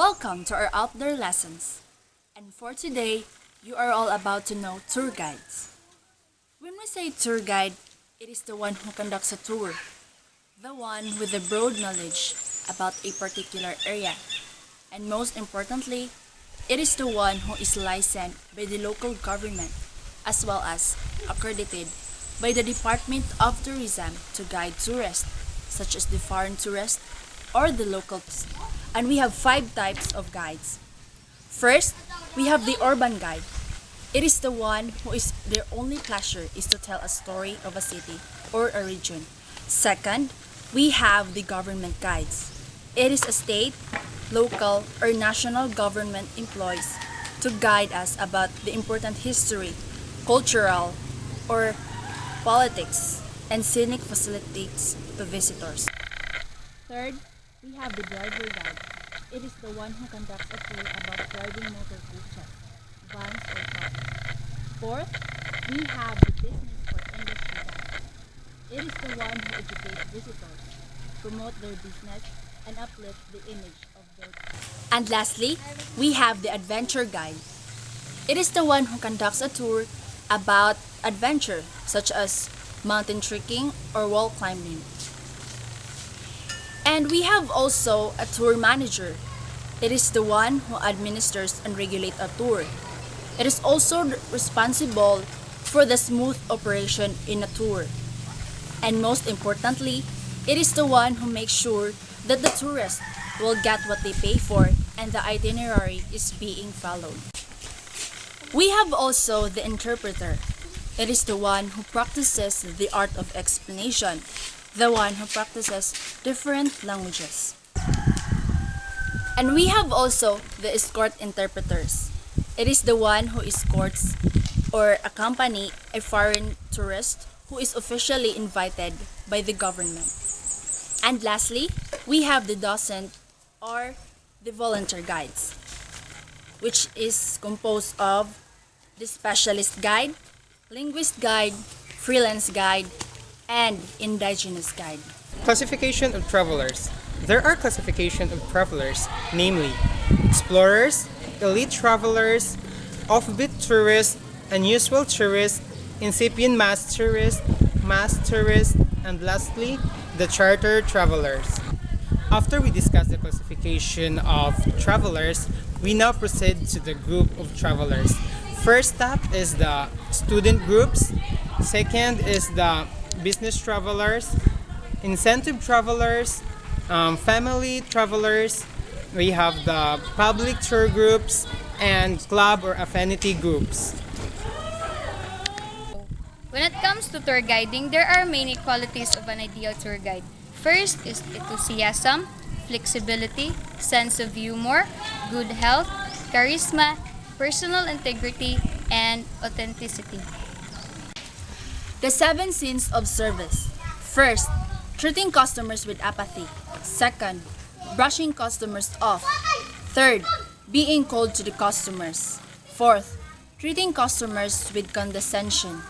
Welcome to our outdoor lessons. And for today, you are all about to know tour guides. When we say tour guide, it is the one who conducts a tour, the one with a broad knowledge about a particular area. And most importantly, it is the one who is licensed by the local government as well as accredited by the Department of Tourism to guide tourists, such as the foreign tourists or the locals. And we have five types of guides. First, we have the urban guide. It is the one who is their only pleasure is to tell a story of a city or a region. Second, we have the government guides. It is a state, local, or national government employees to guide us about the important history, cultural, or politics, and scenic facilities to visitors. Third, we have the driver guide. It is the one who conducts a tour about driving motor coaches, vans, or cars. Fourth, we have the business or industry guide. It is the one who educates visitors, promote their business, and uplift the image of their. And lastly, we have the adventure guide. It is the one who conducts a tour about adventure, such as mountain trekking or wall climbing. And we have also a tour manager. It is the one who administers and regulates a tour. It is also responsible for the smooth operation in a tour. And most importantly, it is the one who makes sure that the tourists will get what they pay for and the itinerary is being followed. We have also the interpreter. It is the one who practices the art of explanation, the one who practices different languages. And we have also the escort interpreters. It is the one who escorts or accompany a foreign tourist who is officially invited by the government. And lastly, we have the docent or the volunteer guides, which is composed of the specialist guide, linguist guide, freelance guide, and indigenous guide. Classification of travelers. There are classification of travelers, namely explorers, elite travelers, offbeat tourists, unusual tourists, incipient mass tourists, and lastly, the charter travelers. After we discuss the classification of travelers, we now proceed to the group of travelers. First up is the student groups. Second is the business travelers, incentive travelers, family travelers. We have the public tour groups and club or affinity groups. When it comes to tour guiding, there are many qualities of an ideal tour guide. First is enthusiasm, flexibility, sense of humor, good health, charisma, personal integrity, and authenticity. The 7 sins of service. First, treating customers with apathy. Second, brushing customers off. Third, being cold to the customers. Fourth, treating customers with condescension.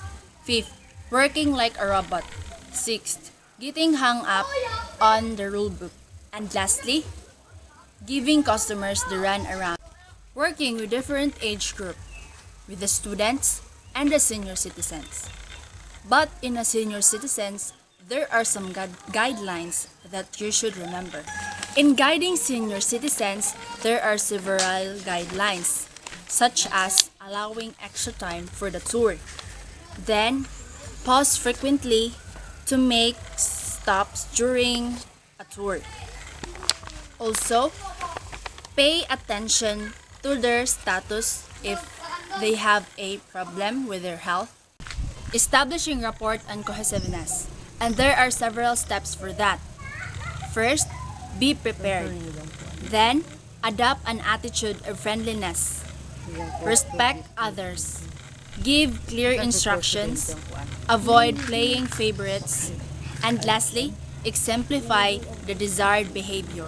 Fifth, working like a robot. Sixth, getting hung up on the rule book. And lastly, giving customers the run around. Working with different age group, with the students and the senior citizens. But in the senior citizens, there are some guidelines that you should remember. In guiding senior citizens, there are several guidelines, such as allowing extra time for the tour. Then, pause frequently to make stops during a tour. Also, pay attention to their status if they have a problem with their health. Establishing rapport and cohesiveness. And there are several steps for that. First, be prepared. Then, adopt an attitude of friendliness. Respect others. Give clear instructions. Avoid playing favorites. And lastly, exemplify the desired behavior.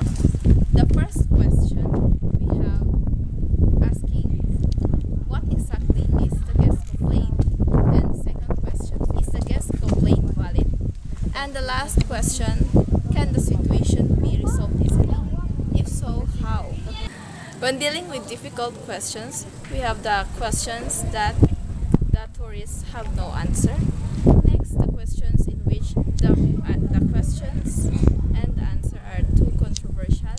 The first question we have asking, what exactly is the guest complaint? And second question, is the guest complaint valid? And the last question, can the situation be resolved easily? If so, how? When dealing with difficult questions, we have the questions that the tourists have no answer. Next, the questions in which the questions and the answer are too controversial.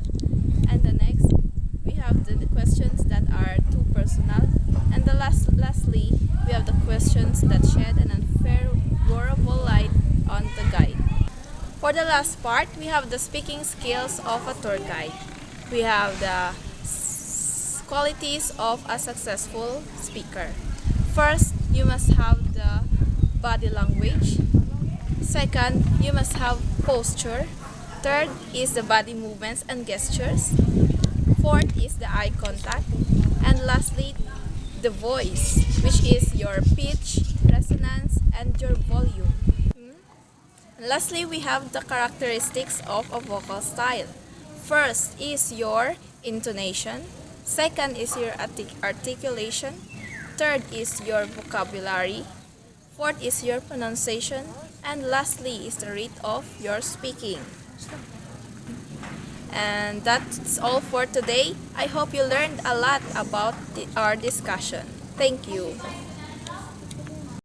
And the next, we have the questions that are too personal. And lastly, we have the questions that shed an unfavorable light on the guide. For the last part, we have the speaking skills of a tour guide. We have the qualities of a successful speaker. First, you must have the body language. Second, you must have posture. Third is the body movements and gestures. Fourth is the eye contact. And lastly, the voice, which is your pitch, resonance, and your volume. And lastly, we have the characteristics of a vocal style. First is your intonation. Second is your articulation. Third is your vocabulary. Fourth is your pronunciation. And lastly is the rate of your speaking. And that's all for today. I hope you learned a lot about our discussion. Thank you.